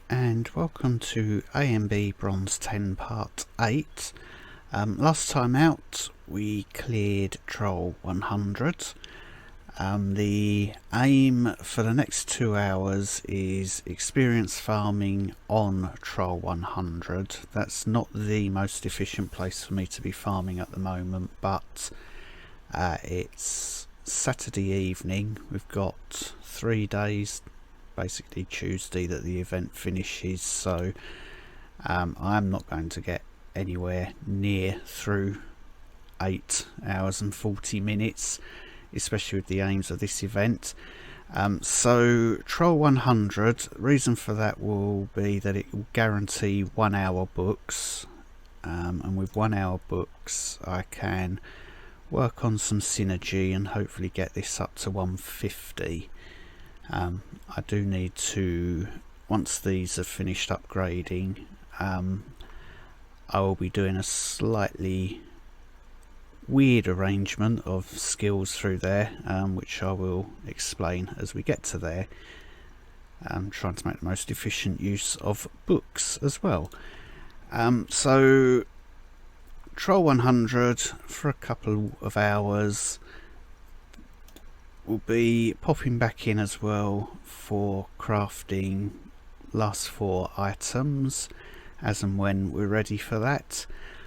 And welcome to ANB Bronze 10 Part 8. Last time out we cleared Troll 100. The aim for the next 2 hours is experience farming on Troll 100. That's not the most efficient place for me to be farming at the moment, but it's Saturday evening. We've got 3 days, basically Tuesday, that the event finishes, so I'm not going to get anywhere near through 8 hours and 40 minutes, especially with the aims of this event. So Troll 100, reason for that will be that it will guarantee 1 hour books, and with 1 hour books I can work on some synergy and hopefully get this up to 150. I do need to, once these are finished upgrading, I will be doing a slightly weird arrangement of skills through there, which I will explain as we get to there. Trying to make the most efficient use of books as well. So Troll 100 for a couple of hours. We'll be popping back in as well for crafting last 4 items as and when we're ready for that.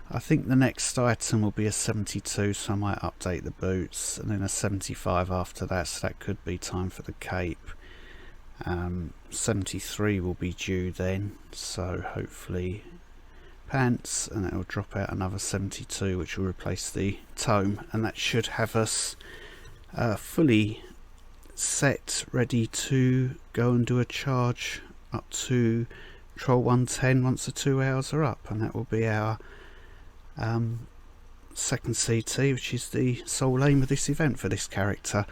I think the next item will be a 72, so I might update the boots, and then a 75 after that, so that could be time for the cape. 73 will be due then, so hopefully pants, and that will drop out another 72, which will replace the tome, and that should have us fully set, ready to go and do a charge up to Troll 110 once the 2 hours are up, and that will be our second CT, which is the sole aim of this event for this character.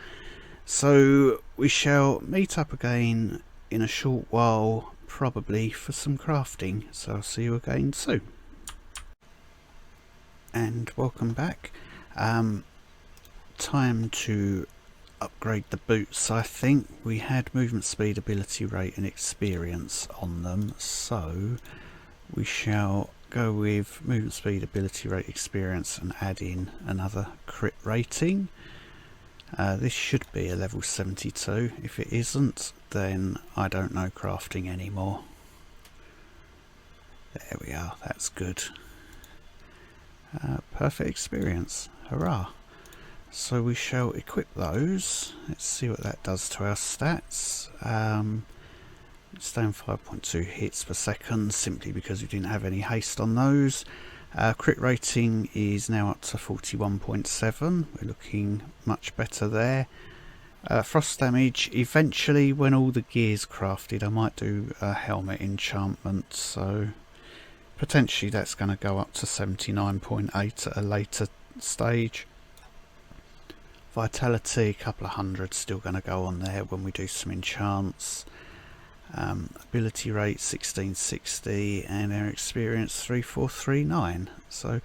So we shall meet up again in a short while, probably for some crafting, so I'll see you again soon. And welcome back. Time to upgrade the boots. I think we had movement speed, ability rate and experience on them, so we shall go with movement speed, ability rate, experience, and add in another crit rating. This should be a level 72. If it isn't, then I don't know crafting anymore. There we are, that's good. Perfect experience, hurrah. So we shall equip those. Let's see what that does to our stats. It's down 5.2 hits per second, simply because we didn't have any haste on those. Crit rating is now up to 41.7. We're looking much better there. Frost damage, eventually when all the gear's crafted, I might do a helmet enchantment, so potentially that's going to go up to 79.8 at a later stage. Vitality, a couple of hundred still going to go on there when we do some enchants. Ability rate 1660 and our experience 3439. So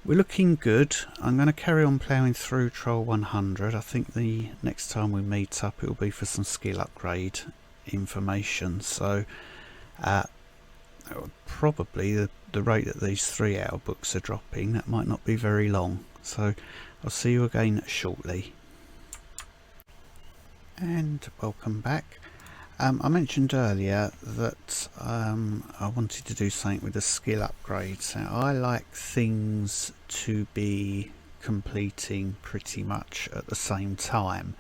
we're looking good. I'm going to carry on ploughing through Troll 100. I think the next time we meet up it will be for some skill upgrade information. So probably the rate that these 3 hour books are dropping, that might not be very long. So I'll see you again shortly. And welcome back. I mentioned earlier that I wanted to do something with the skill upgrades. Now, I like things to be completing pretty much at the same time.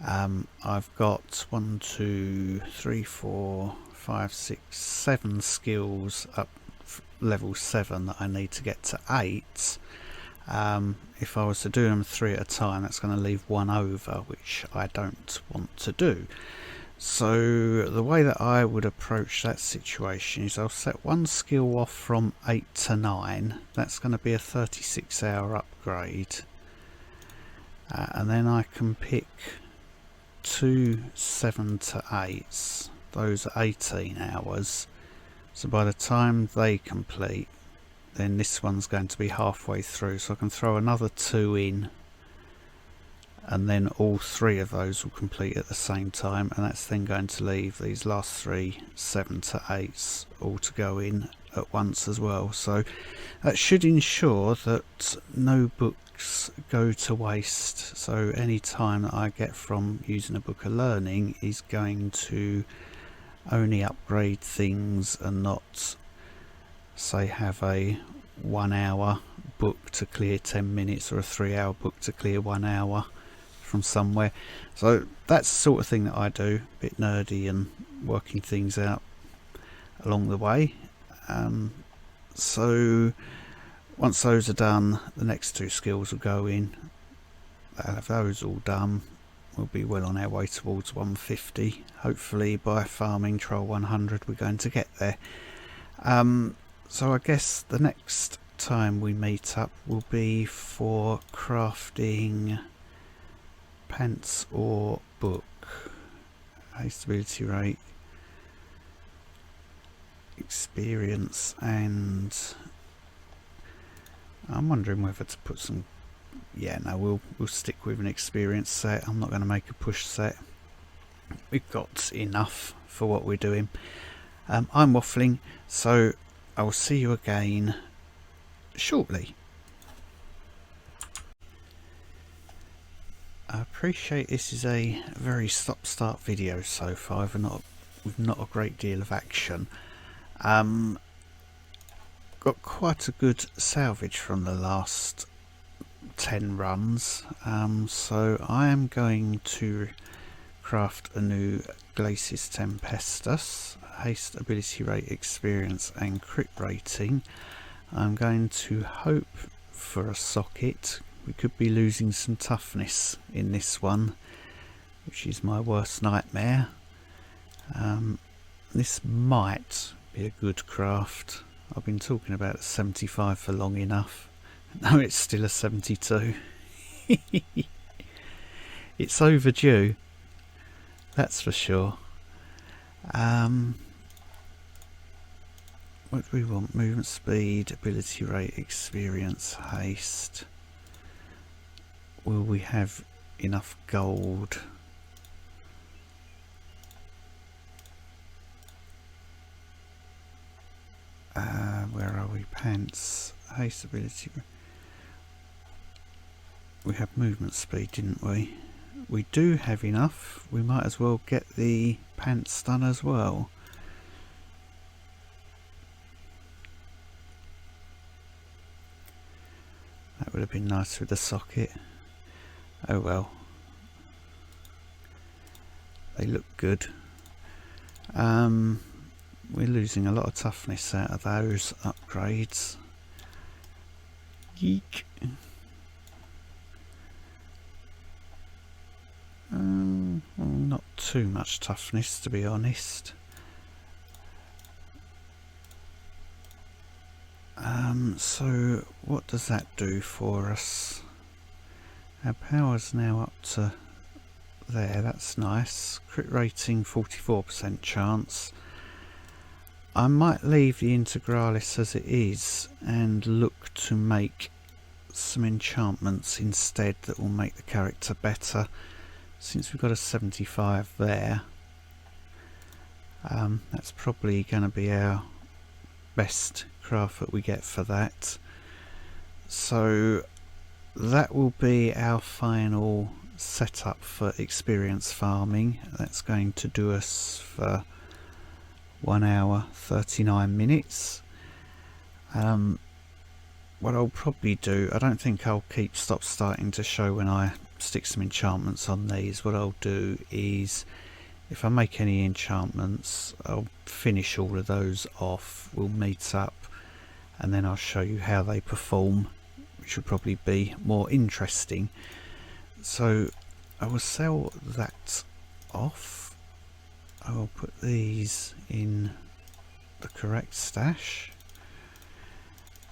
I've got 1, 2, 3, 4, 5, 6, 7 skills up level 7 that I need to get to 8. If I was to do them 3 at a time, that's going to leave 1 over, which I don't want to do. So the way that I would approach that situation is I'll set 1 skill off from 8 to 9. That's going to be a 36 hour upgrade. And then I can pick 2 7 to 8s. Those are 18 hours. So by the time they complete, then this one's going to be halfway through. So I can throw another 2 in and then all 3 of those will complete at the same time, and that's then going to leave these last 3 7 to 8s all to go in at once as well. So that should ensure that no books go to waste. So any time that I get from using a book of learning is going to only upgrade things and not, say, have a 1 hour book to clear 10 minutes or a 3 hour book to clear 1 hour from somewhere. So that's the sort of thing that I do, a bit nerdy and working things out along the way. So once those are done, the next 2 skills will go in. I'll have those all done. We'll be well on our way towards 150. Hopefully by farming Troll 100 we're going to get there. So I guess the next time we meet up will be for crafting pants or book. Haste, ability rate, experience, and I'm wondering whether to put some, yeah, no, we'll stick with an experience set. I'm not going to make a push set. We've got enough for what we're doing. I'm waffling, so I will see you again shortly. I appreciate this is a very stop-start video so far, with not a great deal of action. Got quite a good salvage from the last 10 runs, so I am going to craft a new Glacis Tempestus, haste, ability rate, experience and crit rating. I'm going to hope for a socket. We could be losing some toughness in this one, which is my worst nightmare. This might be a good craft. I've been talking about a 75 for long enough. No, it's still a 72. It's overdue, that's for sure. What do we want? Movement speed, ability rate, experience, haste. Will we have enough gold? Where are we? Pants, haste, ability. We had movement speed, didn't we? We do have enough. We might as well get the pants done as well. That would have been nice with the socket. Oh well. They look good. We're losing a lot of toughness out of those upgrades. Yeek. Well, not too much toughness, to be honest. So what does that do for us? Our power's now up to there, that's nice. Crit rating 44% chance. I might leave the Integralis as it is and look to make some enchantments instead that will make the character better. Since we've got a 75 there, that's probably going to be our best craft that we get for that. So that will be our final setup for experience farming. That's going to do us for 1 hour 39 minutes. What I'll probably do, I don't think I'll keep stop starting to show when I stick some enchantments on these. What I'll do is, if I make any enchantments, I'll finish all of those off. We'll meet up and then I'll show you how they perform, which will probably be more interesting. So I will sell that off. I will put these in the correct stash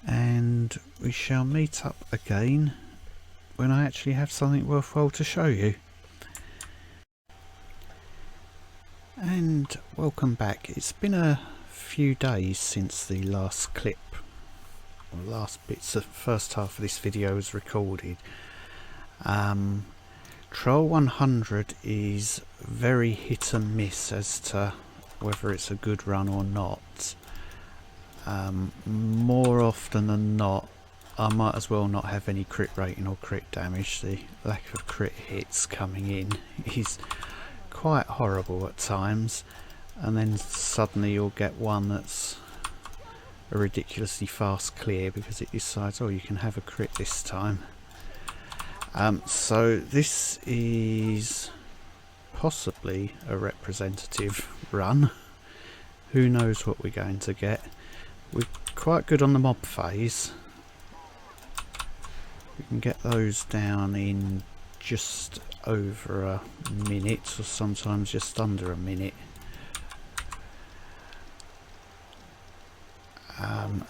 and we shall meet up again when I actually have something worthwhile to show you. And welcome back. It's been a few days since the last clip, or last bits of first half of this video was recorded. Troll 100 is very hit and miss as to whether it's a good run or not. More often than not, I might as well not have any crit rating or crit damage. The lack of crit hits coming in is quite horrible at times, and then suddenly you'll get one that's a ridiculously fast clear because it decides, oh, you can have a crit this time. So this is possibly a representative run. Who knows what we're going to get. We're quite good on the mob phase. We can get those down in just over a minute, or sometimes just under a minute.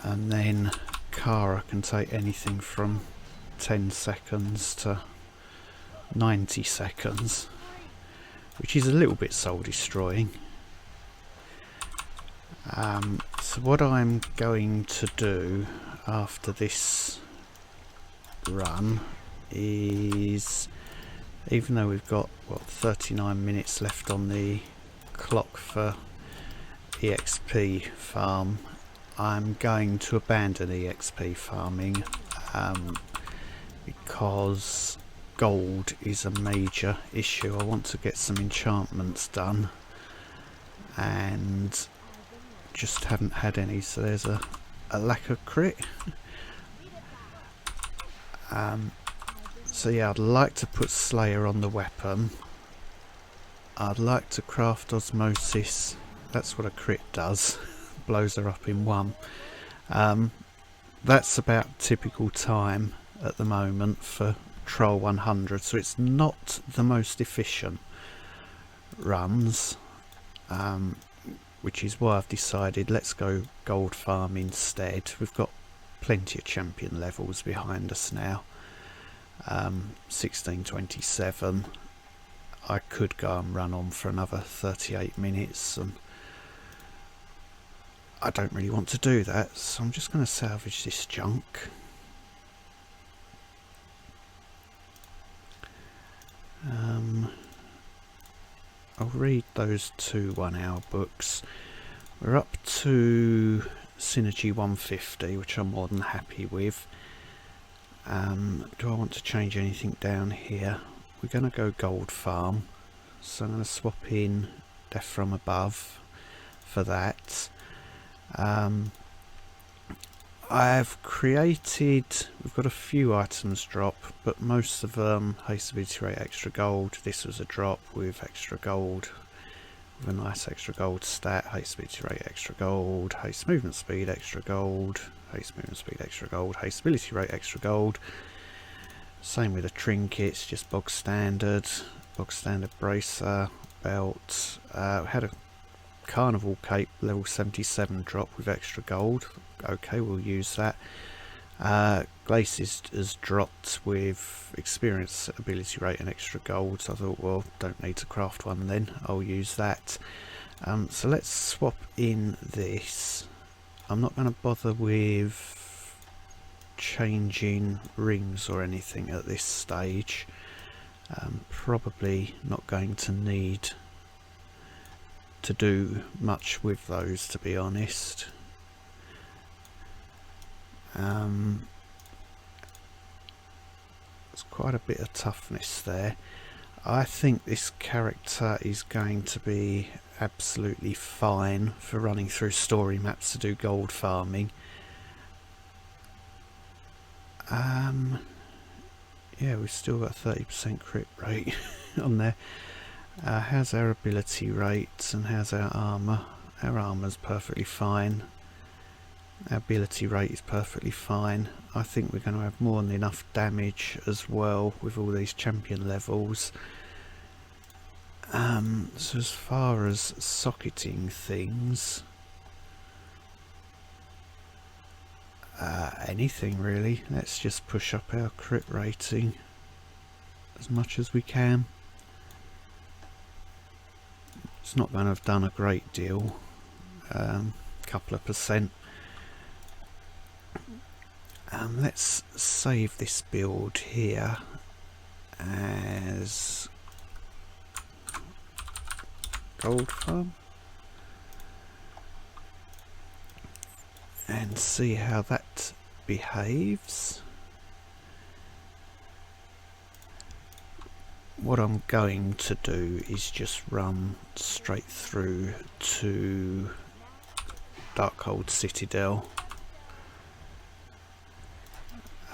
And then Kara can take anything from 10 seconds to 90 seconds, which is a little bit soul destroying. So what I'm going to do after this run is, even though we've got 39 minutes left on the clock for EXP farm, I'm going to abandon EXP farming because gold is a major issue. I want to get some enchantments done and just haven't had any, so there's a lack of crit. So yeah, I'd like to put Slayer on the weapon. I'd like to craft Osmosis. That's what a crit does. Blows her up in one. That's about typical time at the moment for Troll 100, so it's not the most efficient runs, which is why I've decided let's go gold farm instead. We've got plenty of champion levels behind us now. 1627. I could go and run on for another 38 minutes, and I don't really want to do that, so I'm just going to salvage this junk. I'll read those 2 1-hour books. We're up to Synergy 150, which I'm more than happy with. Do I want to change anything down here? We're going to go gold farm, so I'm going to swap in Death from Above for that. I've created, we've got a few items drop, but most of them haste ability rate extra gold. This was a drop with extra gold, with a nice extra gold stat. Haste ability rate extra gold, haste movement speed extra gold, haste movement speed extra gold, haste ability rate extra gold. Same with the trinkets, just bog standard bracer, belt. Had a Carnival Cape level 77 drop with extra gold. Okay, we'll use that. Glace is dropped with experience ability rate and extra gold, so I thought, well, don't need to craft one then, I'll use that. So let's swap in this. I'm not going to bother with changing rings or anything at this stage. Probably not going to need to do much with those, to be honest. There's quite a bit of toughness there. I think this character is going to be absolutely fine for running through story maps to do gold farming. Yeah, we've still got a 30% crit rate on there. How's our ability rates and how's our armour? Our armour's perfectly fine. Our ability rate is perfectly fine. I think we're going to have more than enough damage as well with all these champion levels. So as far as socketing things, anything really. Let's just push up our crit rating as much as we can. It's not going to have done a great deal, couple of percent. Let's save this build here as gold farm and see how that behaves. What I'm going to do is just run straight through to Darkhold Citadel.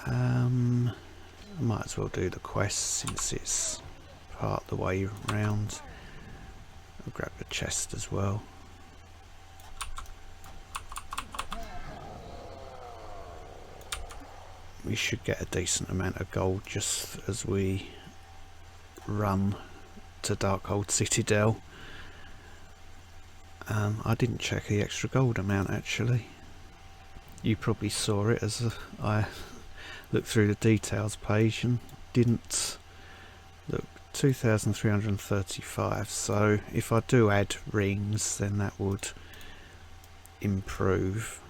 I might as well do the quest since it's part of the way round. I'll grab the chest as well. We should get a decent amount of gold just as we run to Darkhold Citadel. I didn't check the extra gold amount actually. You probably saw it as I looked through the details page and didn't look. 2,335, so if I do add rings then that would improve.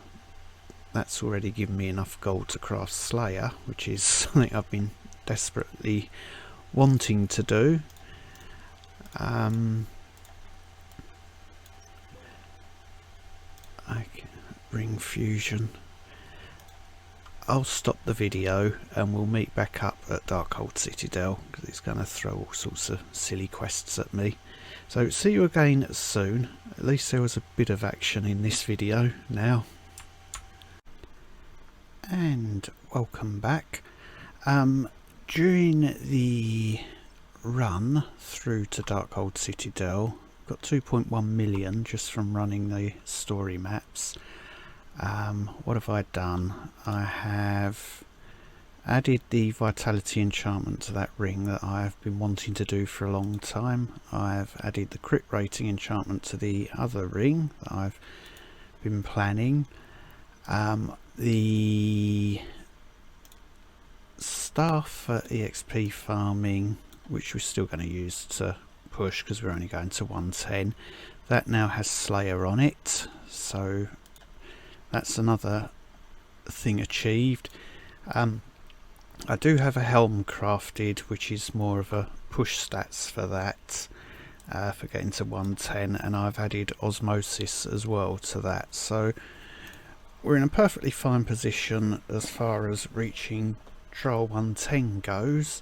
That's already given me enough gold to craft Slayer, which is something I've been desperately wanting to do. Ring fusion. I'll stop the video and we'll meet back up at Darkhold Citadel because it's going to throw all sorts of silly quests at me. So see you again soon. At least there was a bit of action in this video now. And welcome back. During the run through to Darkhold Citadel, got 2.1 million just from running the story maps. What have I done? I have added the vitality enchantment to that ring that I've been wanting to do for a long time. I've added the crit rating enchantment to the other ring that I've been planning. The staff for EXP farming, which we're still going to use to push because we're only going to 110, that now has Slayer on it, so that's another thing achieved. I do have a helm crafted, which is more of a push stats for that, for getting to 110, and I've added osmosis as well to that, so we're in a perfectly fine position as far as reaching Trial 110 goes.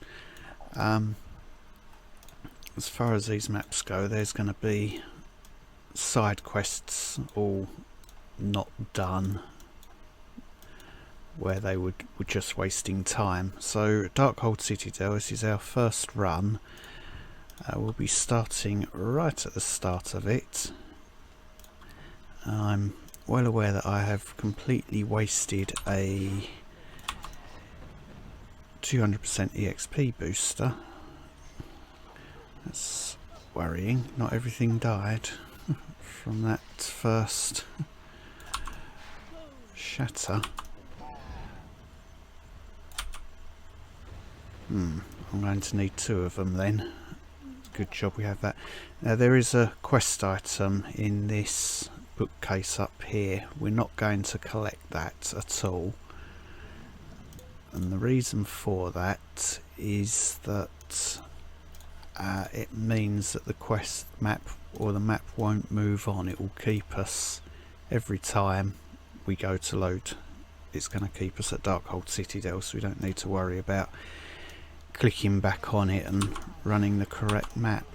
As far as these maps go, there's going to be side quests all not done where they were just wasting time. So Darkhold Citadel, this is our first run. We'll be starting right at the start of it. I'm well aware that I have completely wasted a 200% EXP booster. That's worrying. Not everything died from that first shatter. I'm going to need 2 of them then. Good job we have that. Now there is a quest item in this bookcase up here. We're not going to collect that at all. And the reason for that is that it means that the quest map or the map won't move on. It will keep us every time we go to load. It's going to keep us at Darkhold Citadel, so we don't need to worry about clicking back on it and running the correct map.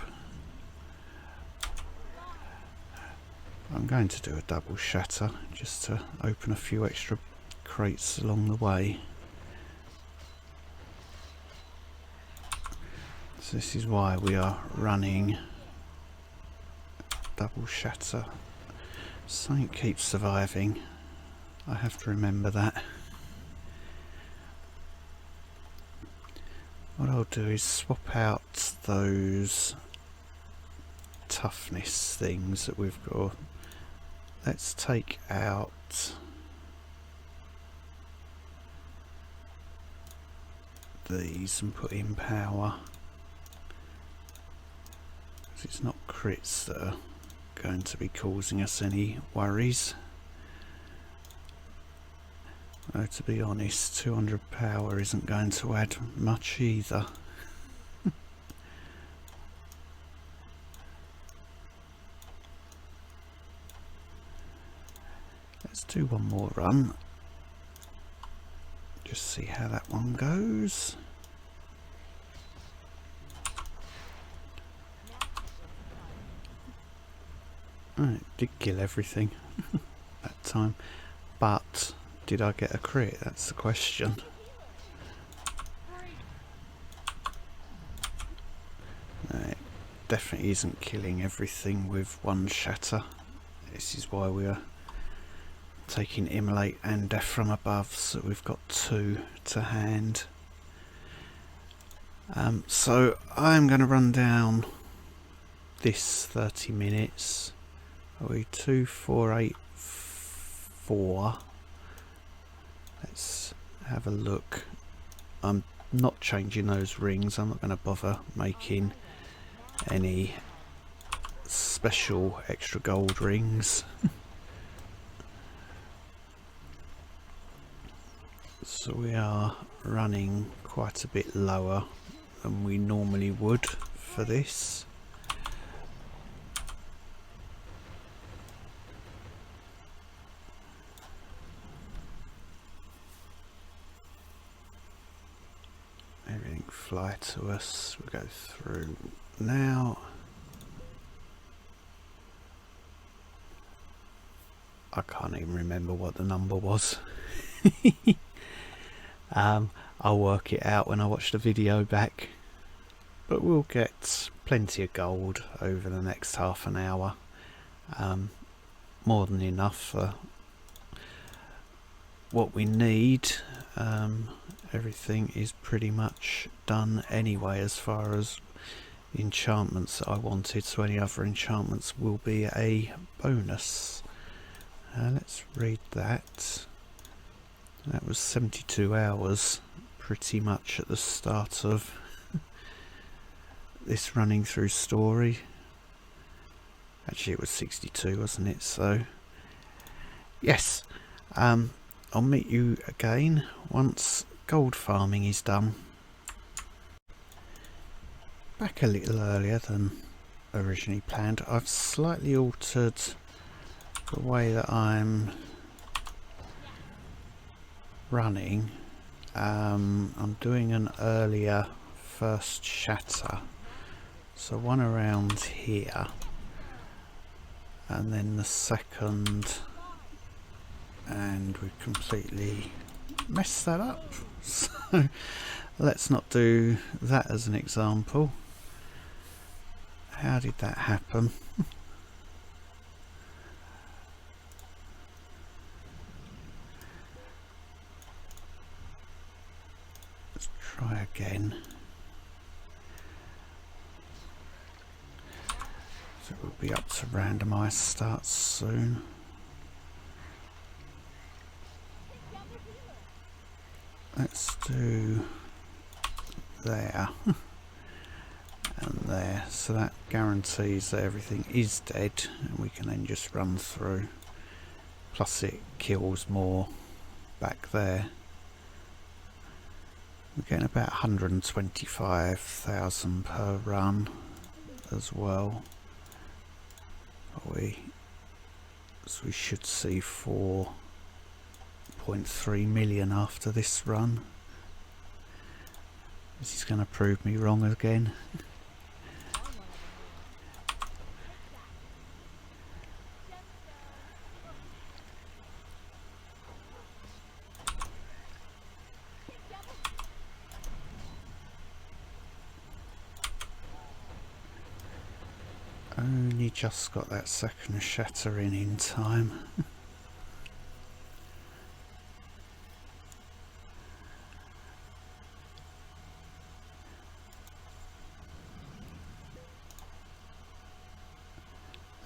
I'm going to do a double shatter just to open a few extra crates along the way. So this is why we are running double shatter. Something keeps surviving. I have to remember that. What I'll do is swap out those toughness things that we've got. Let's take out these and put in power. It's not crits that are going to be causing us any worries. Though to be honest, 200 power isn't going to add much either. Let's do one more run. Just see how that one goes. Oh, it did kill everything that time. But did I get a crit? That's the question. No, it definitely isn't killing everything with one shatter. This is why we are taking Immolate and Death from Above, so we've got 2 to hand. So I'm going to run down this 30 minutes. Are we 2, 4, 8, 4? Let's have a look. I'm not changing those rings. I'm not going to bother making any special extra gold rings. So we are running quite a bit lower than we normally would for this. Everything fly to us. We go through now. I can't even remember what the number was. I'll work it out when I watch the video back. But we'll get plenty of gold over the next half an hour. More than enough for what we need. Everything is pretty much done anyway as far as enchantments that I wanted, so any other enchantments will be a bonus. Let's read that. That was 72 hours pretty much at the start of this running through story. Actually it was 62, wasn't it? So yes, I'll meet you again once gold farming is done. Back a little earlier than originally planned. I've slightly altered the way that I'm running. I'm doing an earlier first shatter, so one around here, and then the second, and we completely messed that up. So let's not do that as an example. How did that happen? Let's try again. So we'll be up to randomised starts soon. Let's do there and there, so that guarantees that everything is dead and we can then just run through. Plus it kills more back there. We're getting about 125,000 per run as well. So we should see 4.3 million after this run. This is going to prove me wrong again. Only just got that second shatter in time.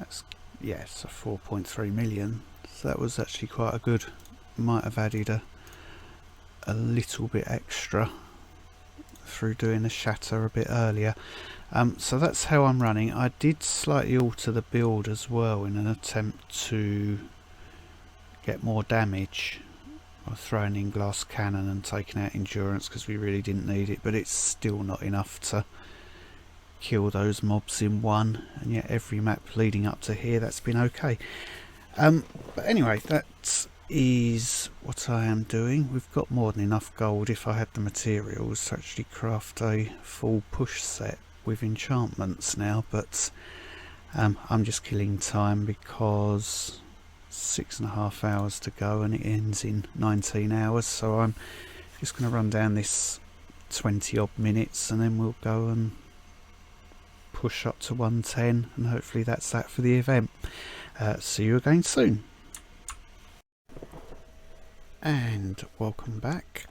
That's, yes, a 4.3 million. So that was actually quite a good. Might have added a little bit extra through doing the shatter a bit earlier. So that's how I'm running. I did slightly alter the build as well in an attempt to get more damage by throwing in glass cannon and taking out endurance because we really didn't need it, but it's still not enough to kill those mobs in one, and yet every map leading up to here that's been okay. But anyway, that is what I am doing. We've got more than enough gold if I had the materials to actually craft a full push set with enchantments now, but I'm just killing time because 6.5 hours to go and it ends in 19 hours, so I'm just going to run down this 20 odd minutes and then we'll go and push up to 110, and hopefully that's that for the event. See you again soon. And welcome back.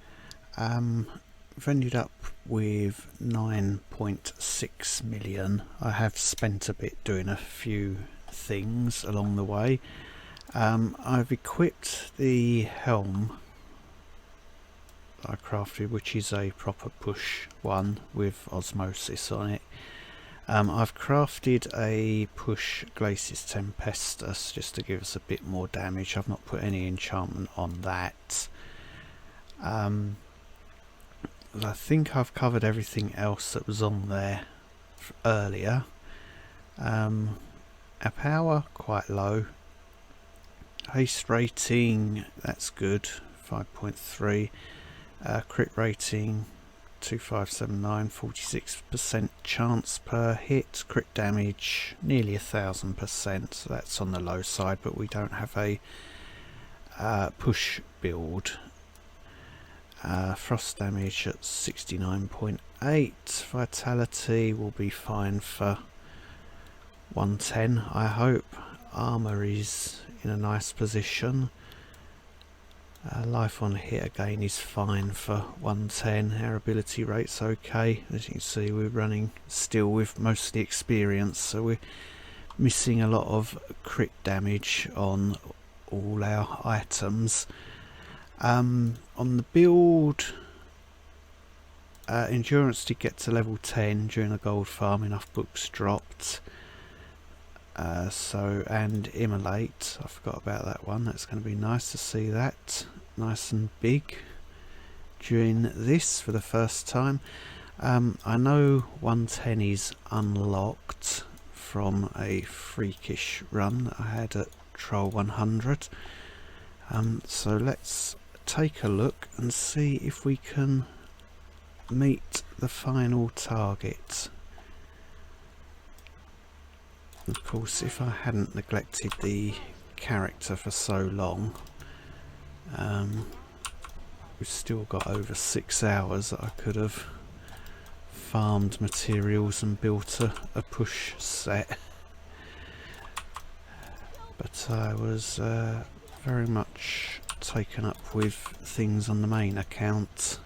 We've ended up with 9.6 million. I have spent a bit doing a few things along the way. I've equipped the helm I crafted, which is a proper push one with osmosis on it. I've crafted a push Glacis Tempestus just to give us a bit more damage. I've not put any enchantment on that. I think I've covered everything else that was on there earlier. Our power quite low. Haste rating, that's good, 5.3. Crit rating 2579, 46% chance per hit. Crit damage nearly 1000%, so that's on the low side, but we don't have a push build. Frost damage at 69.8. Vitality will be fine for 110, I hope. Armour is in a nice position. Life on hit again is fine for 110. Our ability rate's okay. As you can see, we're running still with mostly experience, so we're missing a lot of crit damage on all our items. On the build, endurance did get to level 10 during the gold farm. Enough books dropped. And immolate, I forgot about that one. That's going to be nice to see that nice and big during this for the first time. I know 110 is unlocked from a freakish run that I had at Troll 100. So let's take a look and see if we can meet the final target. Of course, if I hadn't neglected the character for so long, we've still got over 6 hours that I could have farmed materials and built a push set. But I was very much taken up with things on the main account.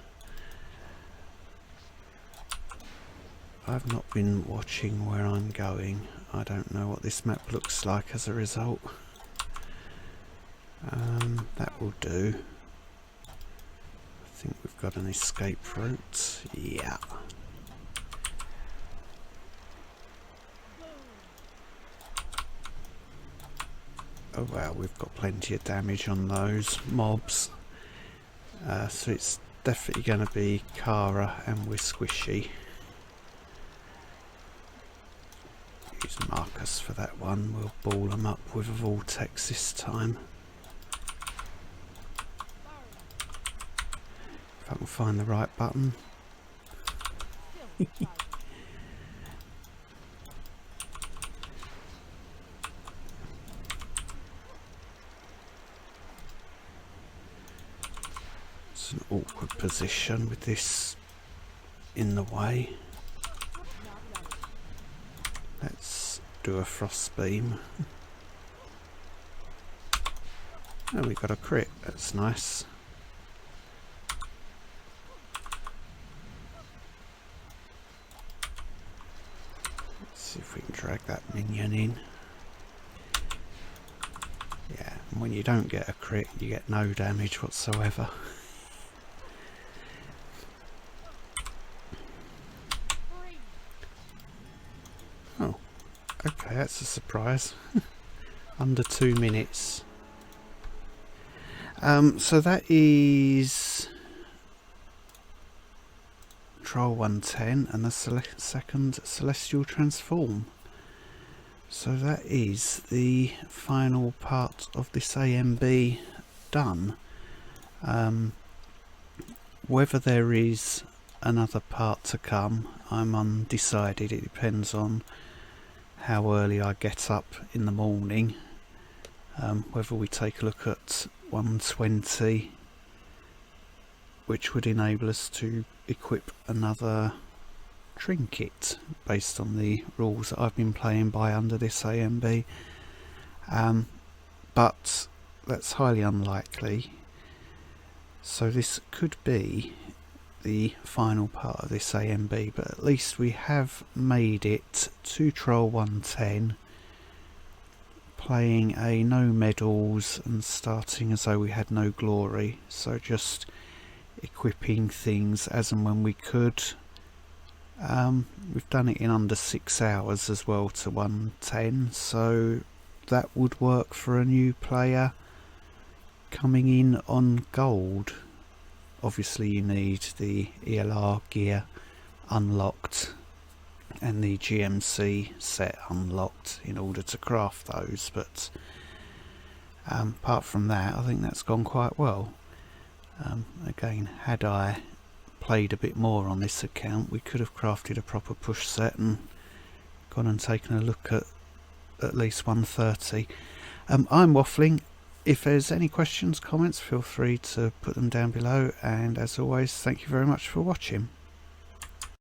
I've not been watching where I'm going. I don't know what this map looks like as a result. That will do. I think we've got an escape route. Yeah. Oh wow, we've got plenty of damage on those mobs. So it's definitely going to be Kara and we're squishy. Use Marcus for that one. We'll ball them up with a vortex this time. If I can find the right button. It's an awkward position with this in the way. Let's do a frost beam. Oh, we got a crit. That's nice. Let's see if we can drag that minion in. Yeah, and when you don't get a crit, you get no damage whatsoever. Okay, that's a surprise. Under 2 minutes. So that is Troll 110 and the second Celestial Transform. So that is the final part of this ANB done. Whether there is another part to come, I'm undecided. It depends on how early I get up in the morning. Whether we take a look at 120, which would enable us to equip another trinket based on the rules that I've been playing by under this ANB, but that's highly unlikely. So this could be the final part of this ANB, but at least we have made it to Troll 110, playing a no medals and starting as though we had no glory, so just equipping things as and when we could. We've done it in under 6 hours as well to 110, so that would work for a new player coming in on gold. Obviously you need the ELR gear unlocked and the GMC set unlocked in order to craft those, but apart from that I think that's gone quite well. Again, had I played a bit more on this account, we could have crafted a proper push set and gone and taken a look at least 130. I'm waffling. If there's any questions, comments, feel free to put them down below, and as always, thank you very much for watching.